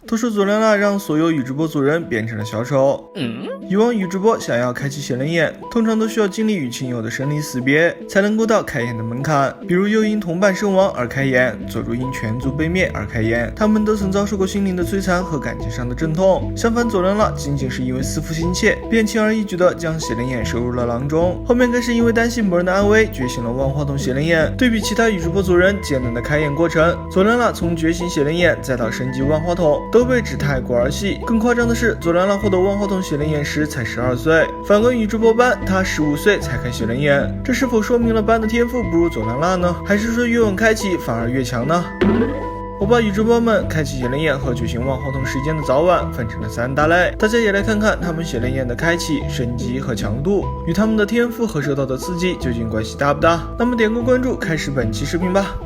都说佐良娜让所有宇智波族人变成了小丑。以往宇智波想要开启写轮眼，通常都需要经历与亲友的生离死别，才能够到开眼的门槛。比如又因同伴身亡而开眼，佐助因全族被灭而开眼，他们都曾遭受过心灵的摧残和感情上的阵痛。相反，佐良娜仅仅是因为思父心切，便轻而易举地将写轮眼收入了囊中。后面更是因为担心某人的安危，觉醒了万花筒写轮眼。对比其他宇智波族人艰难的开眼过程，佐良娜从觉醒写轮眼再到升级万花筒，都被指太过儿戏。更夸张的是，佐良娜获得万花筒写轮眼时才12岁，反观宇智波斑，他15岁才开写轮眼，这是否说明了斑的天赋不如佐良娜呢？还是说越晚开启反而越强呢？我把宇智波们开启写轮眼和觉醒万花筒时间的早晚分成了3大类，大家也来看看他们写轮眼的开启、升级和强度与他们的天赋和受到的刺激究竟关系大不大？那么点个关注，开始本期视频吧。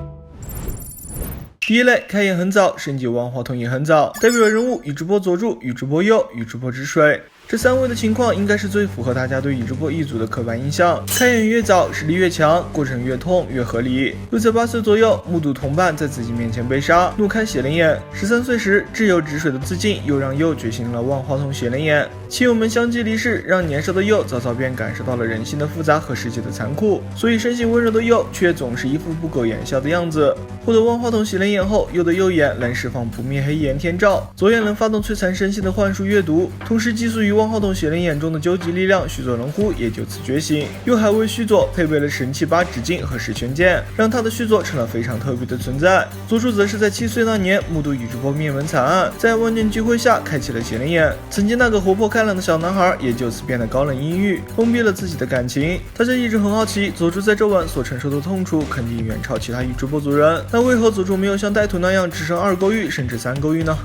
第一类，开眼很早，升级万花筒也很早，代表人物宇智波佐助、宇智波鼬、宇智波直水。这3位的情况应该是最符合大家对宇智波一族的刻板印象。开眼越早，实力越强，过程越痛越合理。又在8岁左右目睹同伴在自己面前被杀，怒开写轮眼。13岁时，挚友直水的自尽又让鼬觉醒了万花筒写轮眼。亲友们相继离世，让年少的鼬早早便感受到了人性的复杂和世界的残酷，所以生性温柔的鼬却总是一副不苟言笑的样子。获得万花筒写轮眼后，鼬的右眼能释放不灭黑炎天照，左眼能发动摧残身心的幻术阅读，同时寄宿于万花筒写轮眼中的究极力量须佐能乎也就此觉醒。又还为须佐配备了神器8指镜和十全剑，让他的须佐成了非常特别的存在。佐助则是在7岁那年目睹宇智波灭门惨案，在万念俱灰下开启了写轮眼。曾经那个活泼开朗的小男孩也就此变得高冷阴郁，封闭了自己的感情。大家一直很好奇，佐助在这晚所承受的痛楚肯定远超其他宇智波族人，那为何佐助没有像带土那样只剩2勾玉甚至3勾玉呢？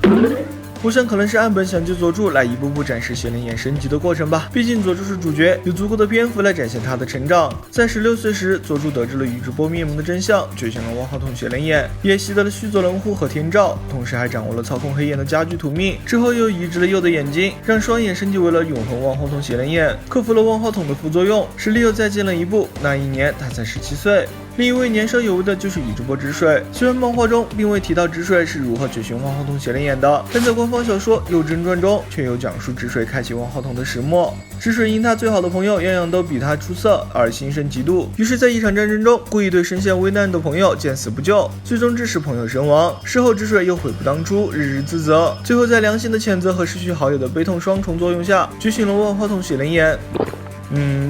我想可能是岸本想借佐助来一步步展示写轮眼升级的过程吧，毕竟佐助是主角，有足够的篇幅来展现他的成长。在16岁时，佐助得知了宇智波灭门的真相，觉醒了万花筒写轮眼，也习得了须佐能乎和天照，同时还掌握了操控黑眼的家具土命。之后又移植了鼬的眼睛，让双眼升级为了永恒万花筒写轮眼，克服了万花筒的副作用，实力又再进了一步。那一年他才17岁。另一位年少有为的就是宇智波直水，虽然漫画中并未提到直水是如何觉醒万花筒写轮眼的，但在官方小说《右真传》中却有讲述直水开启万花筒的始末。直水因他最好的朋友样样都比他出色而心生嫉妒，于是在一场战争中故意对身陷危难的朋友见死不救，最终致使朋友身亡。事后直水又悔不当初，日日自责，最后在良心的谴责和失去好友的悲痛双重作用下，觉醒了万花筒写轮眼。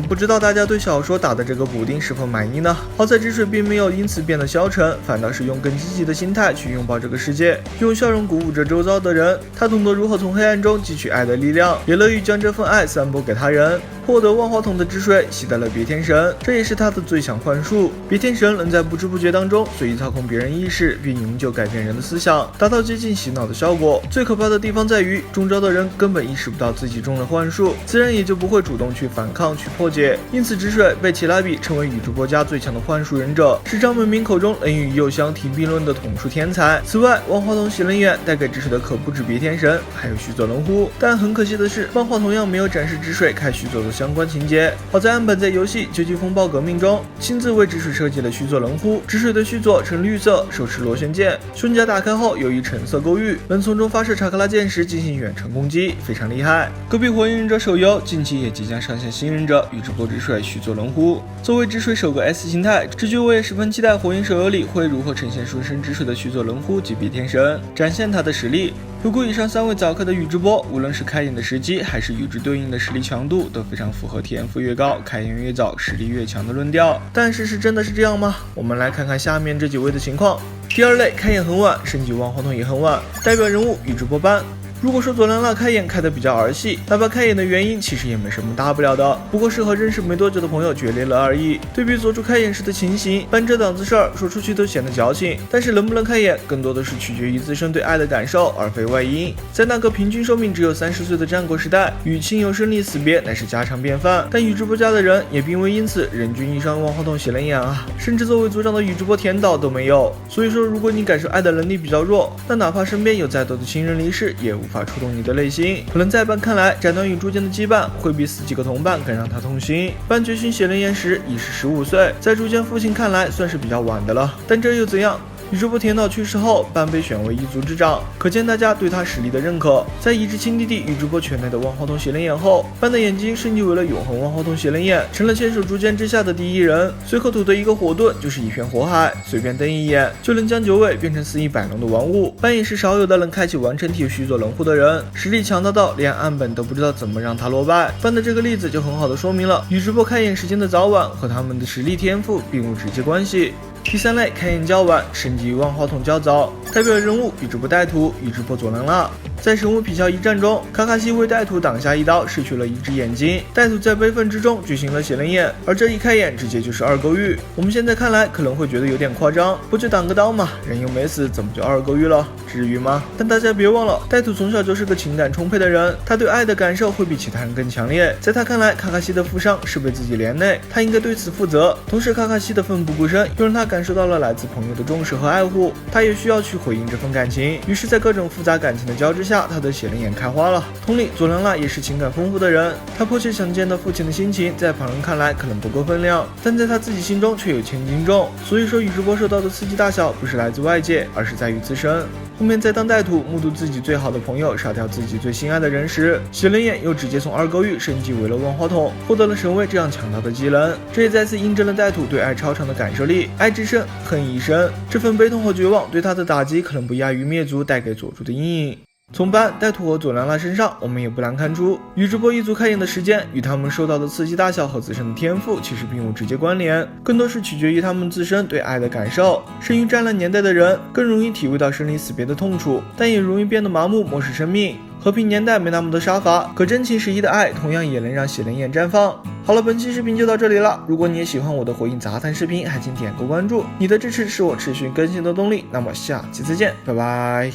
不知道大家对小说打的这个补丁是否满意呢？好在直水并没有因此变得消沉，反倒是用更积极的心态去拥抱这个世界，用笑容鼓舞着周遭的人。他懂得如何从黑暗中汲取爱的力量，也乐于将这份爱散播给他人。获得万花筒的直水习得了别天神，这也是他的最强幻术。别天神能在不知不觉当中随意操控别人意识，并永久改变人的思想，达到接近洗脑的效果。最可怕的地方在于，中招的人根本意识不到自己中了幻术，自然也就不会主动去反抗、去破解。因此，直水被奇拉比称为宇智波家最强的幻术忍者，是张本明口中能与鼬相提并论的统术天才。此外，万花筒写轮眼带给直水的可不止别天神，还有须佐能乎。但很可惜的是，漫画同样没有展示直水开须佐的相关情节。好在岸本在游戏《究极风暴革命》中亲自为直水设计了须佐能乎，直水的须佐呈绿色，手持螺旋剑，胸甲打开后有一橙色勾玉，能从中发射查克拉箭时进行远程攻击，非常厉害。隔壁火影忍者手游近期也即将上线新忍者宇智波直水须佐能乎。作为直水首个 S 形态，这局我也十分期待火影手游里会如何呈现顺生直水的须佐能乎及别天神，展现他的实力。回顾以上3位早开的宇智波，无论是开眼的时机还是与之对应的实力强度，都非常符合天赋越高开眼越早实力越强的论调。但事实真的是这样吗？我们来看看下面这几位的情况。第2类，开眼很晚，升级万花筒也很晚，代表人物宇智波斑。如果说佐良娜开眼开得比较儿戏，哪怕开眼的原因其实也没什么大不了的，不过是和认识没多久的朋友决裂了而已。对比佐助开眼时的情形，搬这档子事儿说出去都显得矫情，但是能不能开眼更多的是取决于自身对爱的感受，而非外因。在那个平均寿命只有30岁的战国时代，与亲友生离死别乃是家常便饭，但宇智波家的人也并未因此人均一双万花筒写轮眼啊，甚至作为族长的宇智波田岛都没有。所以说，如果你感受爱的能力比较弱，那哪怕身边有再多的亲人离世，也无法触动你的内心。可能在班看来，斩断与诸间的羁绊会比死几个同伴更让他痛心。班觉醒写轮眼时已是15岁，在诸间父亲看来算是比较晚的了，但这又怎样？宇智波田岛去世后，班被选为一族之长，可见大家对他实力的认可。在移植亲弟弟宇智波拳内的万花筒写轮眼后，班的眼睛升级为了永恒万花筒写轮眼，成了千手竹剑之下的第一人。随口吐的一个火盾就是一片火海，随便瞪一眼就能将九尾变成肆意摆弄的玩物。班也是少有的能开启完成体须佐能护的人，实力强大到连岸本都不知道怎么让他落败。班的这个例子就很好的说明了宇智波开眼时间的早晚和他们的实力天赋并无直接关系。第三类，开眼较晚，升级万花筒较早。代表人物宇智波带土、宇智波佐能辣。在神武皮鞘一战中，卡卡西为带土挡下一刀，失去了一只眼睛。带土在悲愤之中举行了写轮眼，而这一开眼直接就是二勾玉。我们现在看来可能会觉得有点夸张，不就挡个刀嘛，人又没死，怎么就二勾玉了？至于吗？但大家别忘了，带土从小就是个情感充沛的人，他对爱的感受会比其他人更强烈。在他看来，卡卡西的负伤是被自己连累，他应该对此负责。同时，卡卡西的奋不顾身又让他感受到了来自朋友的重视和爱护，他也需要去回应这份感情。于是，在各种复杂感情的交织下，他的写轮眼开花了。同理，佐能辣也是情感丰富的人，他迫切想见到父亲的心情，在旁人看来可能不够分量，但在他自己心中却有千斤重。所以说，宇智波受到的刺激大小不是来自外界，而是在于自身。后面在当带土目睹自己最好的朋友杀掉自己最心爱的人时，写轮眼又直接从二勾玉升级为了万花筒，获得了神位这样强大的技能。这也再次印证了带土对爱超长的感受力，爱之深，恨一生。这份悲痛和绝望对他的打击可能不亚于灭族带给佐助的阴影。从班、带土和佐良辣身上，我们也不难看出，宇智波一族开眼的时间与他们受到的刺激大小和自身的天赋其实并无直接关联，更多是取决于他们自身对爱的感受。生于战乱年代的人更容易体会到生离死别的痛楚，但也容易变得麻木，漠视生命。和平年代没那么多杀伐，可真情实意的爱同样也能让写轮眼绽放。好了，本期视频就到这里了。如果你也喜欢我的火影杂谈视频，还请点个关注，你的支持是我持续更新的动力。那么下期再见，拜拜。